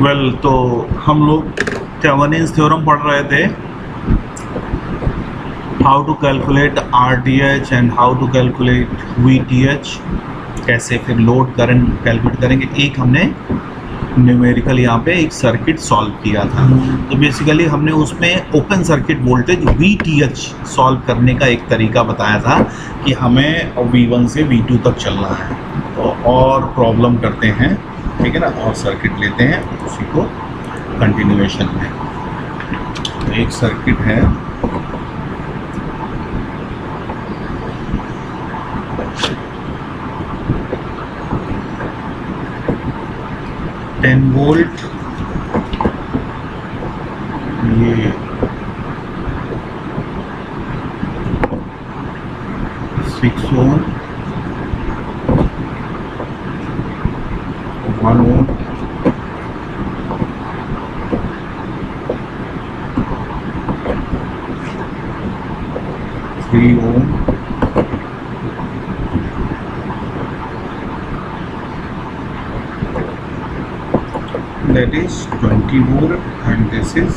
तो हम लोग थेवेनिन्स थ्योरम पढ़ रहे थे, how to calculate RTH and how to calculate VTH, कैसे फिर लोड करंट कैलकुलेट करेंगे। एक हमने न्यूमेरिकल यहाँ पे एक सर्किट सॉल्व किया था, तो बेसिकली हमने उसमें open circuit voltage VTH solve करने का एक तरीका बताया था कि हमें V1 से V2 तक चलना है। तो और प्रॉब्लम करते हैं, ठीक है ना, और सर्किट लेते हैं उसी को कंटिन्यूएशन में। तो एक सर्किट है, टेन वोल्ट, ये 6 ओम, 1 ओम, 3 ओम, that is 20 volt and this is,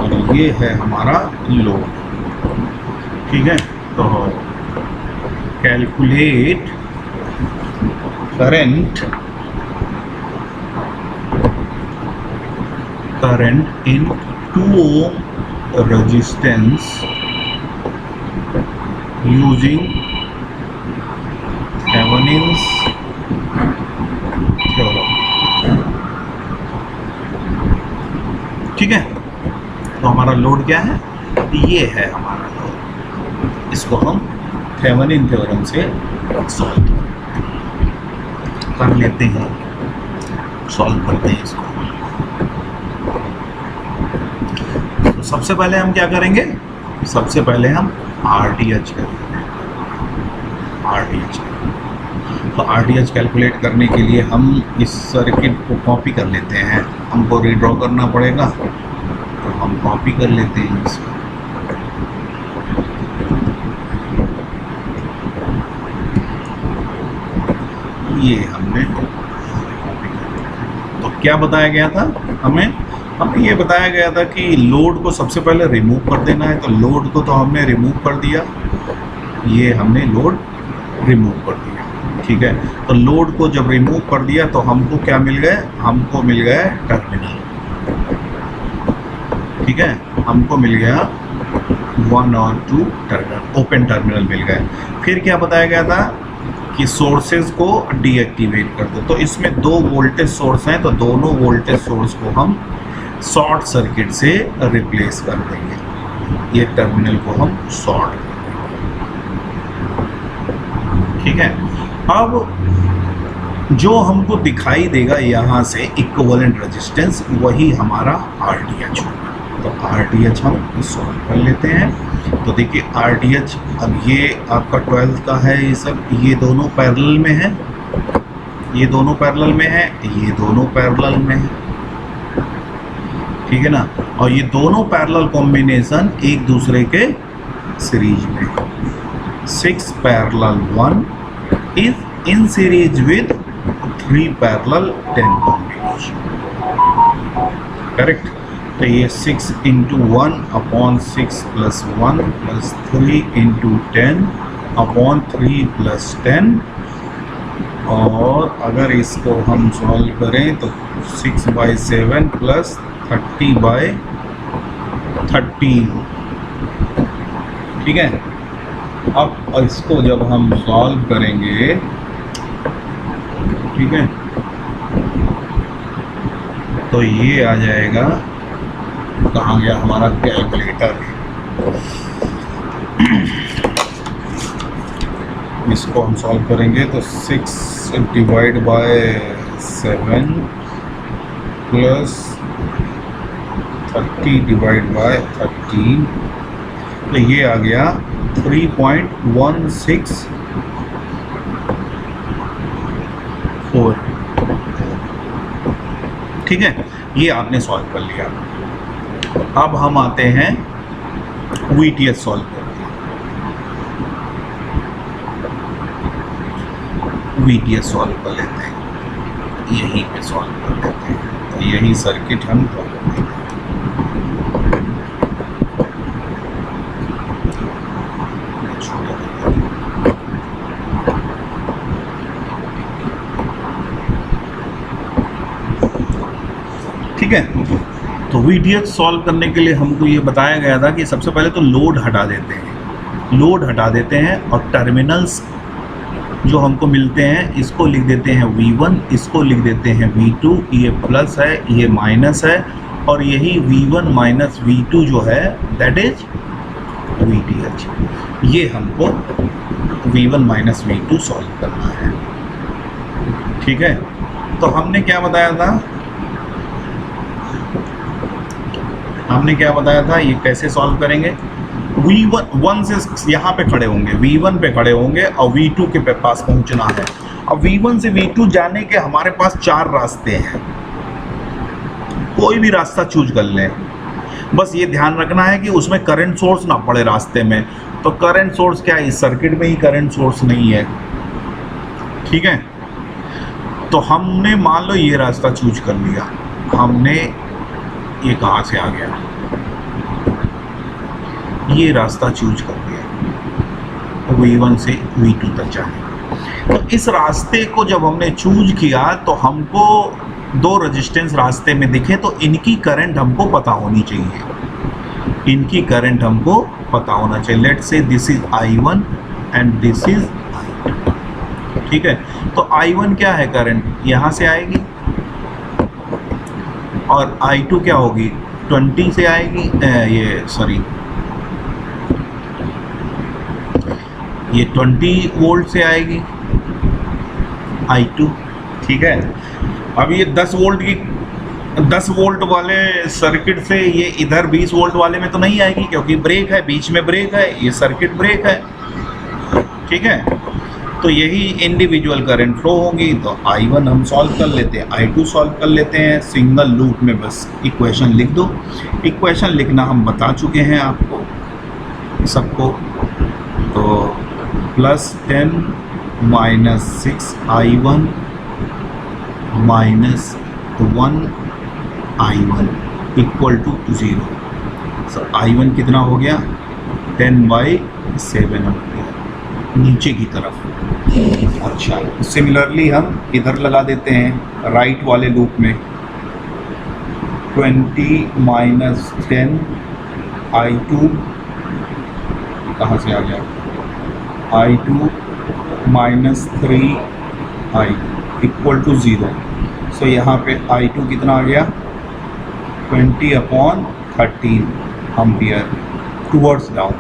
और ये है हमारा लोड, ठीक है। तो कैलकुलेट करंट इन 2 ohm resistance using Thevenin's theorem, ठीक है। तो हमारा लोड क्या है, ये है हमारा लोड। इसको हम थेवेनिन थ्योरम से सॉल्व कर लेते हैं, सॉल्व करते हैं इसको। तो सबसे पहले हम क्या करेंगे, सबसे पहले हम RTH करेंगे। RTH, तो RTH कैलकुलेट करने के लिए हम इस सर्किट को कॉपी कर लेते हैं। हमको रीड्रॉ करना पड़ेगा, तो हम कॉपी कर लेते हैं इसको। ये हमने कॉपी कर लिया। तो क्या बताया गया था हमें ये बताया गया था कि लोड को सबसे पहले रिमूव कर देना है। तो लोड को तो हमने रिमूव कर दिया, ये हमने लोड रिमूव कर दिया, ठीक है। तो लोड को जब रिमूव कर दिया तो हमको क्या मिल गए, हमको मिल गया टर्मिनल, ठीक है। हमको मिल गया 1 और 2 टर्मिनल, ओपन टर्मिनल मिल गए। फिर क्या बताया गया था कि सोर्सेज को डीएक्टिवेट कर दो। तो इसमें 2 वोल्टेज सोर्स हैं, तो दोनों वोल्टेज सोर्स को हम शॉर्ट सर्किट से रिप्लेस कर देंगे। ये टर्मिनल को हम शॉर्ट, ठीक है। अब जो हमको दिखाई देगा यहाँ से इक्विवेलेंट रेजिस्टेंस, वही हमारा RTH होगा। तो RTH हम सॉल्व कर लेते हैं। तो देखिए RTH, अब ये आपका 12 का है, ये सब ये दोनों पैरेलल में है, ये दोनों पैरेलल में है, ये दोनों पैरेलल में है, ठीक है ना। और ये दोनों पैरेलल कॉम्बिनेशन एक दूसरे के सीरीज में, 6 parallel 1 is in series with 3 parallel 10 combination, correct. तो ये 6 × 1 / 6 + 1 + 3 × 10 / 3 + 10, और अगर इसको हम सॉल्व करें तो 6/7 + 30/13, ठीक है। अब इसको जब हम सॉल्व करेंगे, ठीक है, तो ये आ जाएगा, कहाँ गया हमारा कैलकुलेटर, इसको हम सॉल्व करेंगे तो 6 / 7 + 30 / 13, तो ये आ गया 3.164, ठीक है। ये आपने सॉल्व कर लिया। अब हम आते हैं VTH सॉल्व करते हैं। VTH सॉल्व कर लेते हैं। यहीं पे सॉल्व कर लेते हैं। तो यही सर्किट हम ठीक है। तो VTH सॉल्व करने के लिए हमको ये बताया गया था कि सबसे पहले तो लोड हटा देते हैं, लोड हटा देते हैं और टर्मिनल्स जो हमको मिलते हैं इसको लिख देते हैं V1, इसको लिख देते हैं V2, ये प्लस है ये माइनस है, और यही V1 माइनस V2 जो है दैट इज VTH। ये हमको V1 माइनस V2 सॉल्व करना है, ठीक है। तो हमने क्या बताया था, ये कैसे सॉल्व करेंगे। V1 से यहाँ पे खड़े होंगे, V1 पे खड़े होंगे और V2 के पास पहुंचना है। अब V1 से V2 जाने के हमारे पास 4 रास्ते हैं, कोई भी रास्ता चूज कर लें, बस ये ध्यान रखना है कि उसमें करंट सोर्स ना पड़े रास्ते में। तो करंट सोर्स क्या है, इस सर्किट में ही करंट सोर्स नहीं है, ठीक है। तो हमने मान लो ये रास्ता चूज कर लिया, हमने ये कहाँ से आ गया, ये रास्ता चूज कर लिया V1 से V2 तक जाने। तो इस रास्ते को जब हमने चूज किया तो हमको 2 रेजिस्टेंस रास्ते में दिखे, तो इनकी करंट हमको पता होनी चाहिए, इनकी करंट हमको पता होना चाहिए। Let's say this is I1 and this is I2, ठीक है। तो I1 क्या है, करंट यहाँ से आएगी, और I2 क्या होगी, 20 से आएगी, ये 20 वोल्ट से आएगी I2, ठीक है। अब ये 10 वोल्ट वाले सर्किट से ये इधर 20 वोल्ट वाले में तो नहीं आएगी, क्योंकि ब्रेक है, बीच में ब्रेक है, ये सर्किट ब्रेक है, ठीक है। तो यही इंडिविजुअल करंट फ्लो होंगी। तो I1 हम सॉल्व कर लेते हैं, I2 सॉल्व कर लेते हैं, सिंगल लूप में बस इक्वेशन लिख दो। इक्वेशन लिखना हम बता चुके हैं आपको सबको। तो +10 minus 6I1 minus 1I1 equal to 0। So I1 कितना हो गया, 10/7 हो गया नीचे की तरफ। अच्छा, सिमिलरली हम इधर लगा देते हैं राइट वाले लूप में, 20 माइनस 10 I2 कहाँ से आ गया, I2 minus 3I equal to 0। सो यहाँ पे I2 कितना आ गया, 20/13 एम्पियर टूवर्ड्स डाउन।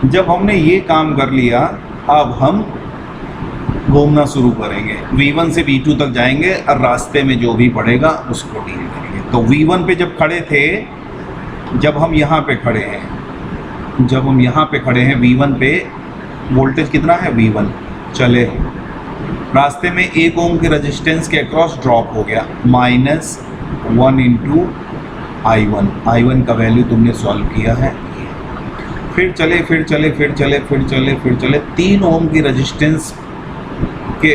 जब हमने ये काम कर लिया, अब हम घूमना शुरू करेंगे, V1 से V2 तक जाएंगे और रास्ते में जो भी पड़ेगा उसको डील करेंगे। तो V1 पे जब खड़े थे, जब हम यहाँ पे खड़े हैं, V1 पे वोल्टेज कितना है, V1 चले, रास्ते में 1 ओम के रेजिस्टेंस के अक्रॉस ड्रॉप हो गया, -1 इंटू I1 का वैल्यू तुमने सॉल्व किया है। फिर चले 3 ओम की रेजिस्टेंस के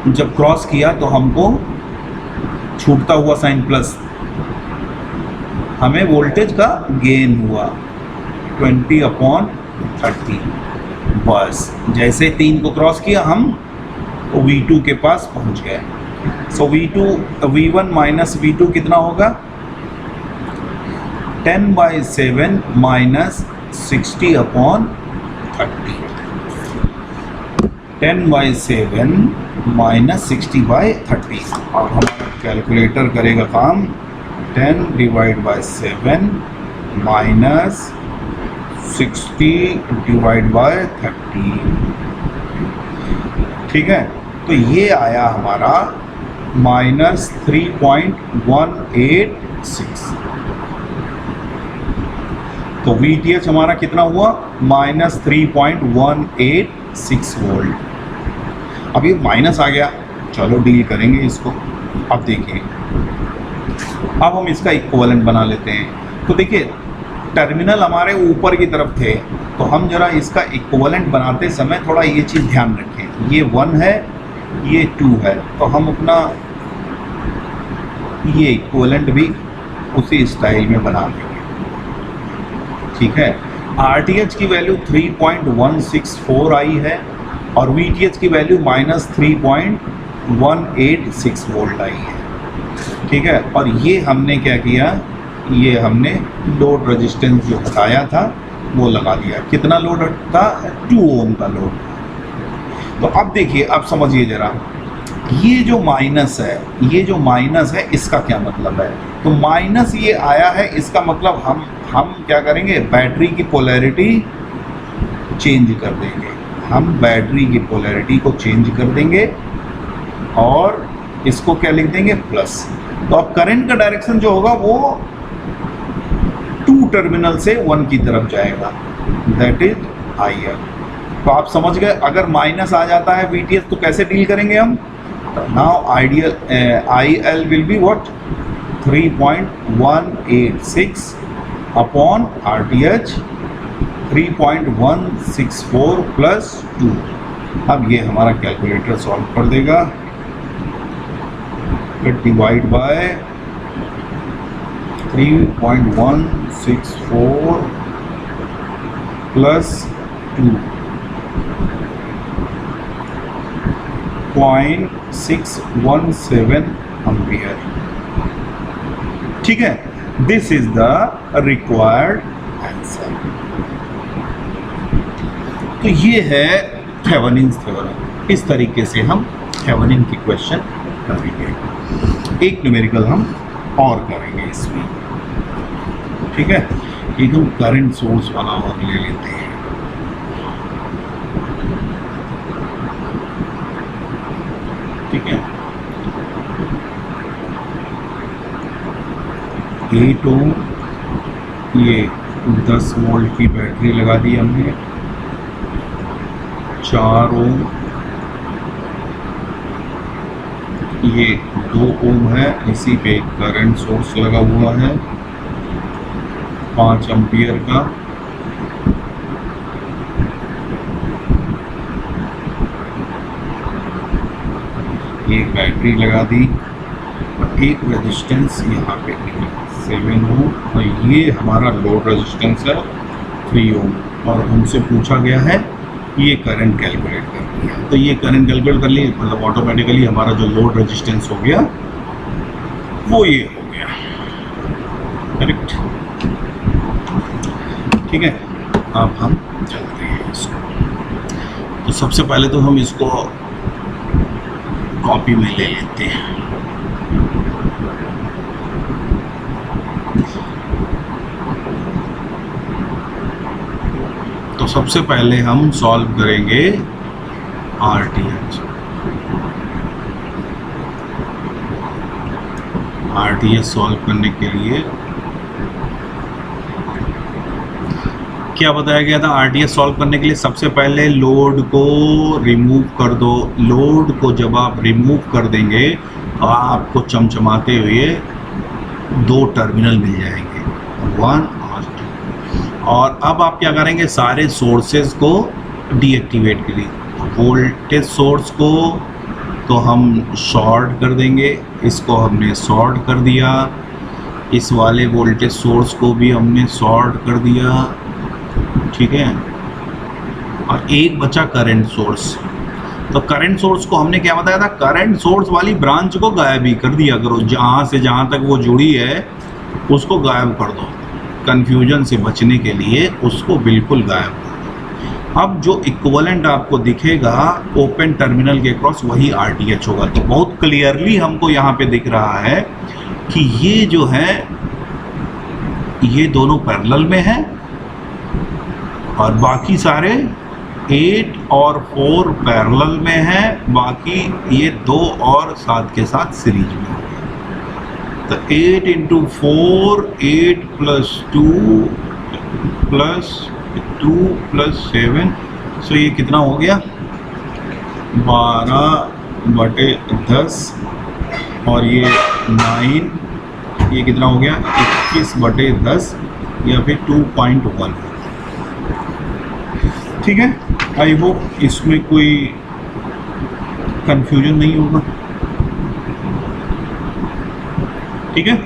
जब क्रॉस किया तो हमको छूटता हुआ साइन प्लस, हमें वोल्टेज का गेन हुआ 20/30। बस जैसे 3 को क्रॉस किया हम V2 के पास पहुंच गए। सो V1 माइनस V2 कितना होगा, 10/7 माइनस 60/30। 10/7 माइनस 60/30। और हमारा कैलकुलेटर करेगा काम, 10/7 माइनस 60/30, ठीक है। तो ये आया हमारा -3.186। तो VTH हमारा कितना हुआ, -3.186 वोल्ट। अब ये माइनस आ गया, चलो डील करेंगे इसको। अब देखिए, अब हम इसका इक्विवेलेंट बना लेते हैं। तो देखिए, टर्मिनल हमारे ऊपर की तरफ थे, तो हम जरा इसका इक्विवेलेंट बनाते समय थोड़ा ये चीज़ ध्यान रखें, ये 1 है, ये 2 है। तो हम अपना ये इक्विवेलेंट भी उसी स्टाइल में बना देंगे। ठीक है, RTH की वैल्यू 3.164 आई है और VTH की वैल्यू -3.186 वोल्ट आई है। ठीक है, और ये हमने क्या किया, ये हमने लोड रेजिस्टेंस जो हटाया था वो लगा दिया। कितना लोड हटता? 2 ओम का लोड। तो अब देखिए, अब समझिए जरा, ये जो माइनस है, ये जो माइनस है इसका क्या मतलब है? तो माइनस ये आया है, इसका मतलब हम क्या करेंगे, बैटरी की पोलैरिटी चेंज कर देंगे। हम बैटरी की पोलैरिटी को चेंज कर देंगे और इसको क्या लिख देंगे, प्लस। तो अब करंट का डायरेक्शन जो होगा वो 2 टर्मिनल से 1 की तरफ जाएगा, दैट इज IL। तो आप समझ गए, अगर माइनस आ जाता है VTH तो कैसे डील करेंगे हम? Now IL will be what, 3.186 upon RTH 3.164 plus 2। अब ये हमारा कैलकुलेटर सॉल्व कर देगा। Divide by 3.164 plus 2.617 ampere. ठीक है, this is the required answer. तो ये है थेवेनिन्स थ्योरम। इस तरीके से हम थेवेनिन की क्वेश्चन करेंगे। एक न्यूमेरिकल हम और करेंगे इसमें। ठीक है, एक हम करंट सोर्स वाला और ले लेते हैं। ठीक है, 8 ओम, ये 10 वोल्ट की बैटरी लगा दी हमने। 4 ओम, ये 2 ओम है, इसी पे करंट सोर्स लगा हुआ है 5 एम्पियर का। ये बैटरी लगा दी और एक रेजिस्टेंस यहाँ पे 7 ओम और ये हमारा लोड रेजिस्टेंस है 3 ओम। और हमसे पूछा गया है ये करंट कैलकुलेट करनी है। तो ये करंट कैलकुलेट कर लिए, मतलब ऑटोमेटिकली हमारा जो लोड रेजिस्टेंस हो गया वो ये हो गया। करेक्ट। ठीक है, अब हम चलते हैं इसको। तो सबसे पहले तो हम इसको कॉपी में ले लेते हैं। तो सबसे पहले हम सॉल्व करेंगे RTH सॉल्व करने के लिए क्या बताया गया था? RTH सॉल्व करने के लिए सबसे पहले लोड को रिमूव कर दो। लोड को जब आप रिमूव कर देंगे तो आपको चमचमाते हुए 2 टर्मिनल मिल जाएंगे, 1 और 2। और अब आप क्या करेंगे, सारे सोर्सेज को डीएक्टिवेट के लिए वोल्टेज सोर्स को तो हम शॉर्ट कर देंगे। इसको हमने शॉर्ट कर दिया, इस वाले वोल्टेज सोर्स को भी हमने शॉर्ट कर दिया। ठीक है, और एक बचा करंट सोर्स। तो करंट सोर्स को हमने क्या बताया था, करंट सोर्स वाली ब्रांच को गायब ही कर दिया करो। जहाँ से जहाँ तक वो जुड़ी है उसको गायब कर दो, कंफ्यूजन से बचने के लिए उसको बिल्कुल गायब कर दो। अब जो इक्विवेलेंट आपको दिखेगा ओपन टर्मिनल के क्रॉस वही RTH होगा। तो बहुत क्लियरली हमको यहाँ पे दिख रहा है कि ये जो है ये दोनों पैरेलल में है और बाकी सारे 8 और 4 पैरेलल में है, बाकी ये 2 और 7 के साथ सीरीज में हो गया। तो 8 × 4, 8 + 2 + 2 + 7, सो ये कितना हो गया 12/10 और ये 9, ये कितना हो गया 21/10 या फिर 2.1। ठीक है, आई होप इसमें कोई कंफ्यूजन नहीं होगा। ठीक है।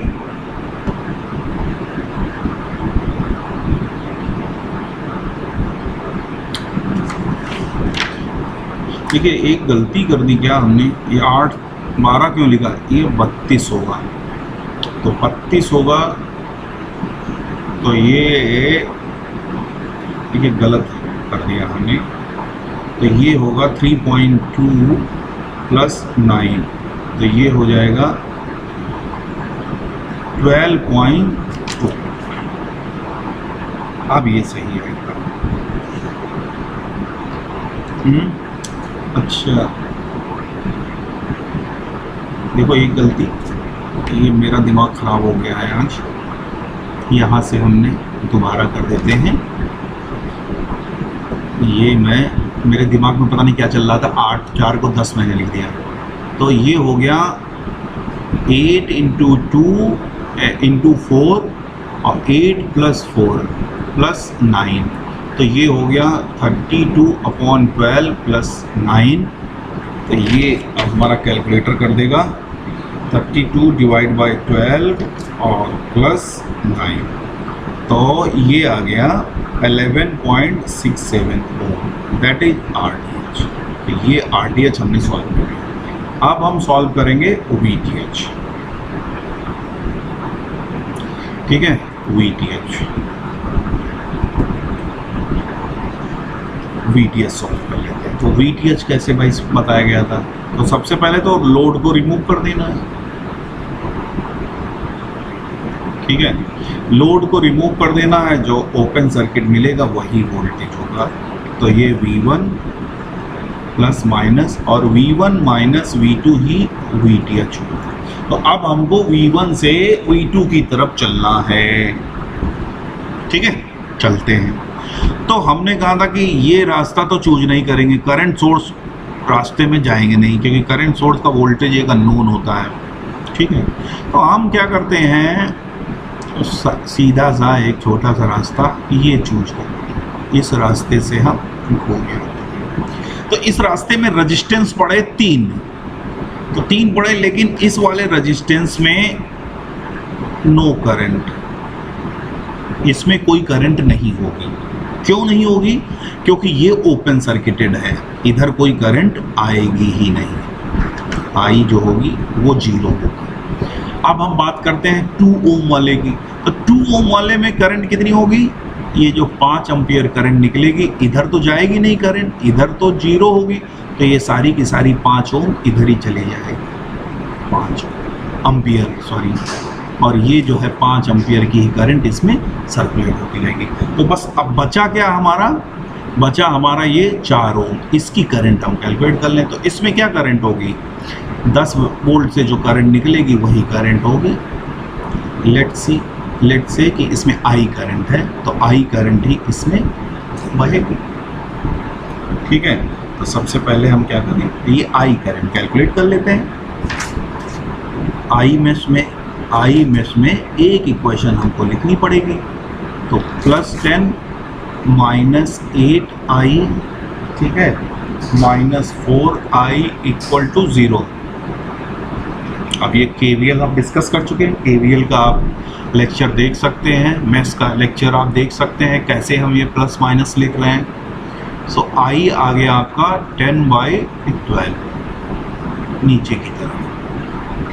देखिए एक गलती कर दी क्या हमने, ये 8 12 क्यों लिखा, ये 32 होगा, तो 32 होगा, तो ये गलत कर दिया हमने, तो ये होगा 3.2 प्लस 9, तो ये हो जाएगा 12.2। अब ये सही है। अच्छा देखो एक गलती, ये मेरा दिमाग ख़राब हो गया है आज, यहाँ से हमने दोबारा कर देते हैं। ये मेरे दिमाग में पता नहीं क्या चल रहा था, 8 4 को 10 मैंने लिख दिया, तो ये हो गया 8 इंटू 2 इंटू 4 और 8 प्लस 4 प्लस 9, तो ये हो गया 32/12 प्लस 9, तो ये अब हमारा कैलकुलेटर कर देगा 32 डिवाइड बाई 12 और प्लस 9, तो ये आ गया 11.67 ओम, दैट इज RTH। तो ये RTH हमने सॉल्व कर लिया। अब हम सॉल्व करेंगे VTH, ठीक है। VTH सॉल्व कर लेते हैं। तो VTH कैसे भाई बताया गया था, तो सबसे पहले तो लोड को रिमूव कर देना है, ठीक है। लोड को रिमूव कर देना है, जो ओपन सर्किट मिलेगा वही वोल्टेज होगा, तो ये V1 प्लस माइनस और V1 माइनस V2 ही VTH होगा। तो अब हमको V1 से V2 की तरफ चलना है, ठीक है, चलते हैं। तो हमने कहा था कि ये रास्ता तो चूज नहीं करेंगे, करंट सोर्स रास्ते में जाएंगे नहीं, क्योंकि करंट सोर्स का वोल्टेज एक अननोन होता है, ठीक है। तो हम क्या करते हैं, सीधा सा एक छोटा सा रास्ता ये चूज करते, इस रास्ते से हम घूमे। तो इस रास्ते में रेजिस्टेंस पड़े 3, तो 3 पड़े, लेकिन इस वाले रेजिस्टेंस में नो करंट, इसमें कोई करंट नहीं होगी। क्यों नहीं होगी, क्योंकि ये ओपन सर्किटेड है, इधर कोई करंट आएगी ही नहीं, आई जो होगी वो 0 होगी। अब हम बात करते हैं 2 ओम वाले की, तो 2 ओम वाले में करंट कितनी होगी, ये जो 5 एम्पियर करंट निकलेगी, इधर तो जाएगी नहीं करंट, इधर तो 0 होगी, तो ये सारी की सारी 5 ओम इधर ही चले जाएगी, 5 एम्पियर सॉरी, और ये जो है 5 एम्पियर की ही करंट इसमें सर्कुलेट होती रहेगी। तो बस अब बचा क्या हमारा, बचा हमारा ये 4 ओम, इसकी करंट हम कैलकुलेट कर लें। तो इसमें क्या करंट होगी, 10 वोल्ट से जो करंट निकलेगी वही करंट होगी। लेट्स से कि इसमें I करंट है, तो I करंट ही इसमें बहेगी, ठीक है। तो सबसे पहले हम क्या करें, ये I करंट कैलकुलेट कर लेते हैं। I मेश में एक इक्वेशन हमको लिखनी पड़ेगी, तो +10 -8I, ठीक है, -4I = 0। अब ये KVL आप डिस्कस कर चुके हैं, KVL का आप लेक्चर देख सकते हैं, मेश का लेक्चर आप देख सकते हैं, कैसे हम ये प्लस माइनस लिख रहे हैं। सो I आ गया आपका 10/12 नीचे की तरफ,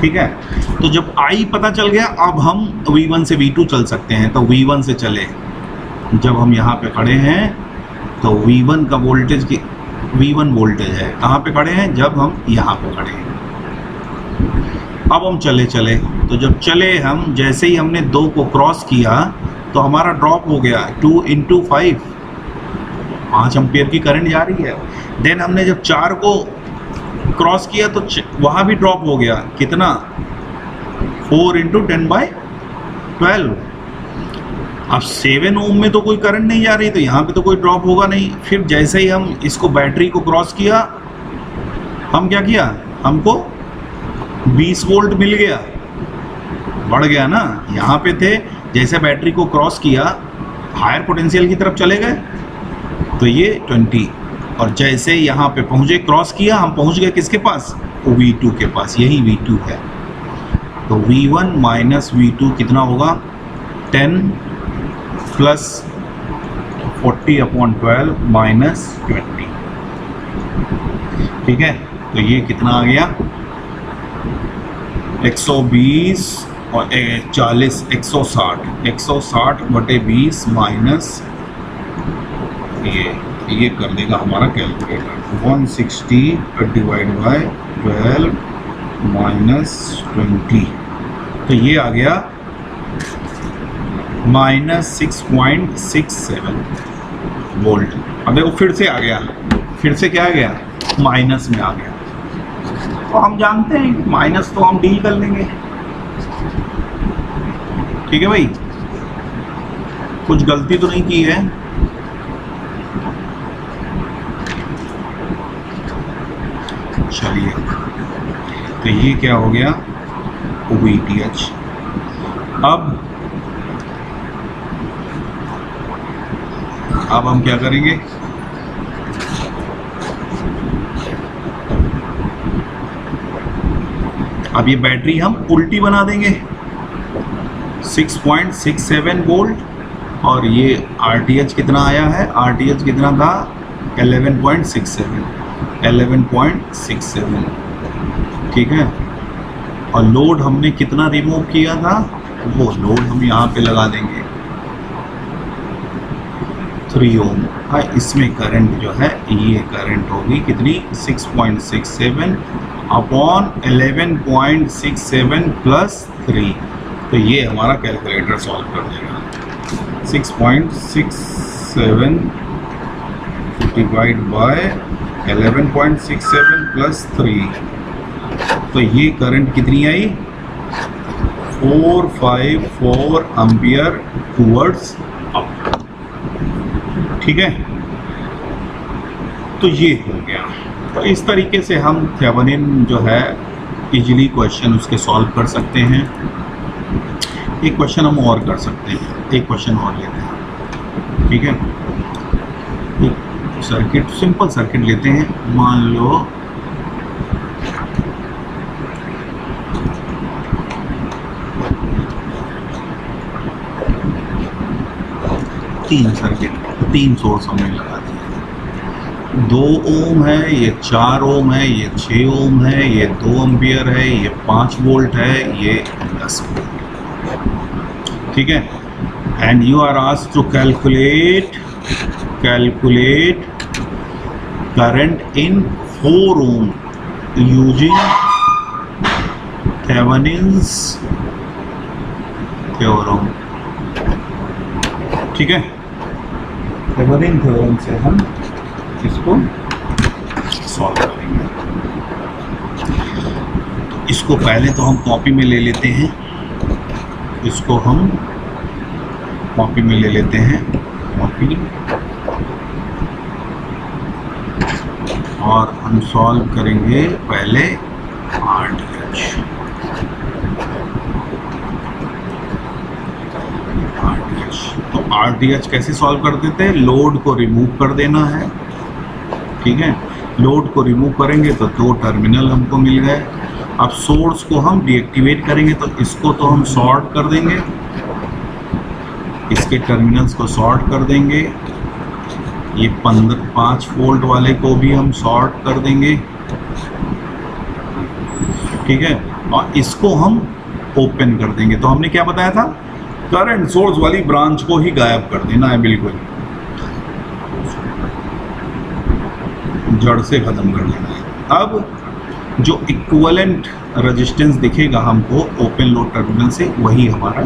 ठीक है। तो जब I पता चल गया, अब हम V1 से V2 चल सकते हैं। तो V1 से चले, जब हम यहाँ पे खड़े हैं तो V1 का वोल्टेज की V1 वोल्टेज है, कहाँ पे खड़े हैं, जब हम यहाँ पे खड़े हैं। अब हम चले, तो जब चले हम, जैसे ही हमने 2 को क्रॉस किया तो हमारा ड्रॉप हो गया 2 × 5, 5 एम्पियर की करंट जा रही है। देन हमने जब 4 को क्रॉस किया तो वहाँ भी ड्रॉप हो गया, कितना, 4 × 10/12। अब 7 ओम में तो कोई करंट नहीं जा रही, तो यहाँ पे तो कोई ड्रॉप होगा नहीं। फिर जैसे ही हम इसको बैटरी को क्रॉस किया, हम क्या किया, हमको 20 वोल्ट मिल गया, बढ़ गया ना। यहाँ पे थे, जैसे बैटरी को क्रॉस किया हायर पोटेंशियल की तरफ चले गए, तो ये 20, और जैसे यहाँ पे पहुँचे, क्रॉस किया, हम पहुँच गए किसके पास, V2 के पास, यही V2 है। तो V1 माइनस V2 कितना होगा 10 प्लस 40/12 माइनस 20। ठीक है, तो ये कितना आ गया 120 और 40 160/20 माइनस ये कर देगा हमारा कैलकुलेटर 160 डिवाइड बाय 12 माइनस 20। तो ये आ गया माइनस 6.67 वोल्ट। अब देखो फिर से आ गया, फिर से क्या आ गया माइनस में आ गया। तो हम जानते हैं माइनस तो हम डील कर लेंगे। ठीक है भाई, कुछ गलती तो नहीं की है। चलिए, तो ये क्या हो गया VTH। अब हम क्या करेंगे, अब ये बैटरी हम उल्टी बना देंगे 6.67 वोल्ट, और ये RTH कितना आया है, RTH कितना था 11.67। ठीक है, और लोड हमने कितना रिमूव किया था, वो लोड हम यहाँ पे लगा देंगे 3 ओम। हाँ, इसमें करंट जो है ये करंट होगी कितनी 6.67 अपॉन 11.67 प्लस 3। तो ये हमारा कैलकुलेटर सॉल्व कर देगा 6.67 डिवाइड बाय 11.67 प्लस 3। तो ये करंट कितनी आई 454 एम्पियर टूवर्ड्स अप। ठीक है, तो ये हो गया। तो इस तरीके से हम थेवेनिन जो है इजीली क्वेश्चन उसके सॉल्व कर सकते हैं। एक क्वेश्चन हम और कर सकते हैं, एक क्वेश्चन और लेते हैं। ठीक है, एक सर्किट, सिंपल सर्किट लेते हैं। मान लो तीन सर्किट, 3 सोर्स हमने लगा दिए। 2 ओम है, ये 4 ओम है, ये 6 ओम है, ये 2 एम्पियर है, ये 5 वोल्ट है, ये 10 वोल्ट। ठीक है, and you are asked to calculate current in 4 ohm using Thevenin's theorem. ठीक है, थेवेनिन थ्योरम से हम इसको सॉल्व करेंगे। तो इसको पहले तो हम कॉपी में ले लेते हैं, इसको हम कॉपी में ले लेते हैं, कॉपी, और हम सॉल्व करेंगे पहले RTH। तो RTH कैसे सॉल्व कर देते हैं, लोड को रिमूव कर देना है। ठीक है, लोड को रिमूव करेंगे तो 2 टर्मिनल हमको मिल गए। अब सोर्स को हम डीएक्टिवेट करेंगे, तो इसको तो हम शॉर्ट कर देंगे, इसके टर्मिनल्स को शॉर्ट कर देंगे। ये 5 वोल्ट वाले को भी हम शॉर्ट कर देंगे। ठीक है, और इसको हम ओपन कर देंगे। तो हमने क्या बताया था, करंट सोर्स वाली ब्रांच को ही गायब कर देना है, बिल्कुल जड़ से खत्म कर देना है। अब जो इक्विवेलेंट रेजिस्टेंस दिखेगा हमको ओपन लोड टर्मिनल से, वही हमारा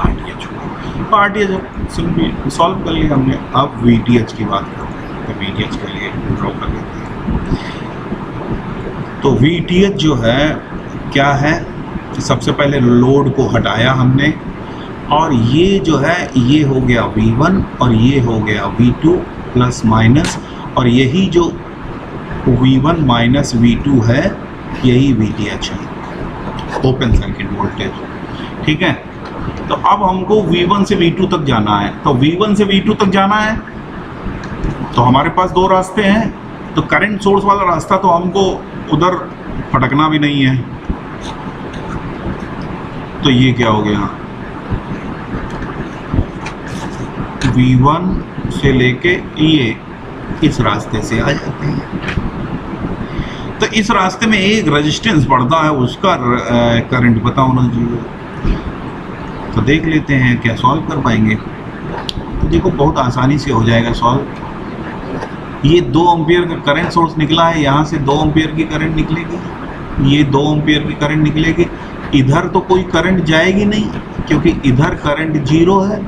RTH होगा। तो RTH सिंपली सॉल्व कर लिया हमने। अब VTH की बात करते हैं, तो VTH के लिए ड्रॉ कर लेते हैं। तो VTH जो है क्या है, सबसे पहले लोड को हटाया हमने, और ये जो है ये हो गया V1 और ये हो गया V2 प्लस माइनस, और यही जो V1 माइनस V2 है यही VTH है, ओपन सर्किट वोल्टेज। ठीक है, तो अब हमको V1 से V2 तक जाना है। तो V1 से V2 तक जाना है तो हमारे पास 2 रास्ते हैं। तो करंट सोर्स वाला रास्ता तो हमको उधर फटकना भी नहीं है, तो ये क्या हो गया, V1 से लेके ये इस रास्ते से आ जाते हैं। तो इस रास्ते में एक रेजिस्टेंस बढ़ता है, उसका करंट पता होना चाहिए। तो देख लेते हैं क्या सॉल्व कर पाएंगे। तो देखो बहुत आसानी से हो जाएगा सॉल्व। ये 2 एम्पियर का करंट सोर्स निकला है, यहाँ से 2 एम्पियर की करंट निकलेगी, ये 2 एम्पियर की करंट निकलेगी। इधर तो कोई करंट जाएगी नहीं क्योंकि इधर करंट 0 है,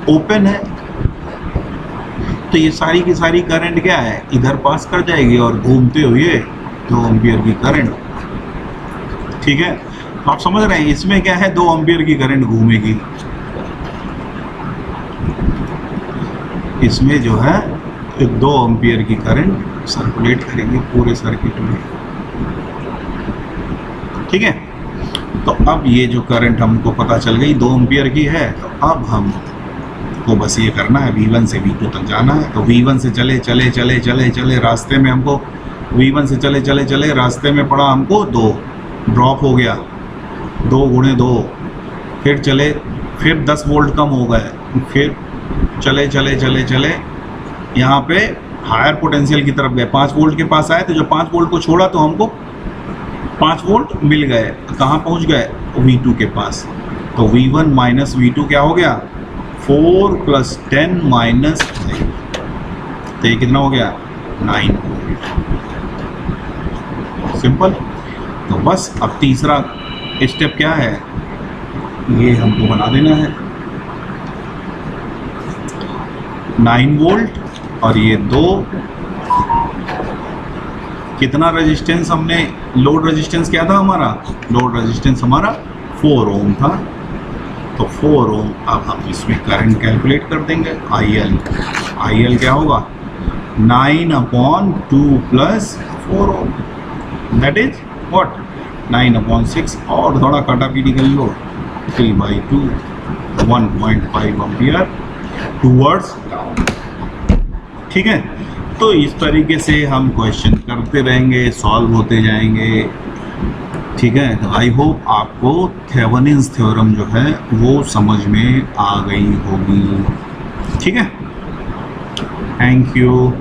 ओपन है। तो ये सारी की सारी करंट क्या है, इधर पास कर जाएगी और घूमते हुए 2 एम्पियर की करंट। ठीक है, आप समझ रहे हैं इसमें क्या है, 2 एम्पियर की करंट घूमेगी। इसमें जो है 2 एम्पियर की करंट सर्कुलेट करेंगे पूरे सर्किट में। ठीक है, तो अब ये जो करंट हमको पता चल गई 2 एम्पियर की है। तो अब हम को बस ये करना है, V1 से V2 तक जाना है। तो V1 से चले चले चले चले चले रास्ते में हमको V1 से चले चले चले रास्ते में पड़ा हमको 2, ड्रॉप हो गया 2 गुणे 2। फिर चले, फिर 10 वोल्ट कम हो गए, फिर चले चले चले चले यहाँ पे हायर पोटेंशियल की तरफ गए, 5 वोल्ट के पास आए। तो जब 5 वोल्ट को छोड़ा तो हमको 5 वोल्ट मिल गए। कहाँ पहुँच गए, V2 के पास। तो V1 माइनस V2 क्या हो गया, 4 + 10 - 5। तो ये कितना हो गया, 9 वोल्ट। सिंपल। तो बस अब तीसरा स्टेप क्या है, ये हमको बना देना है 9 वोल्ट और ये 2, कितना रेजिस्टेंस हमने, लोड रेजिस्टेंस क्या था हमारा, लोड रेजिस्टेंस हमारा 4 ओम था। तो 4 ओम अब हम इसमें करंट कैलकुलेट कर देंगे। IL क्या होगा, 9/2 + 4 ओम, दैट इज व्हाट, 9/6। और थोड़ा काटापीटी कर लो, 3/2, 1.5 एम्पियर टूवर्ड्स डाउन। ठीक है, तो इस तरीके से हम क्वेश्चन करते रहेंगे, सॉल्व होते जाएंगे। ठीक है, तो आई होप आपको थेवेनिन्स थ्योरम जो है वो समझ में आ गई होगी। ठीक है, थैंक यू।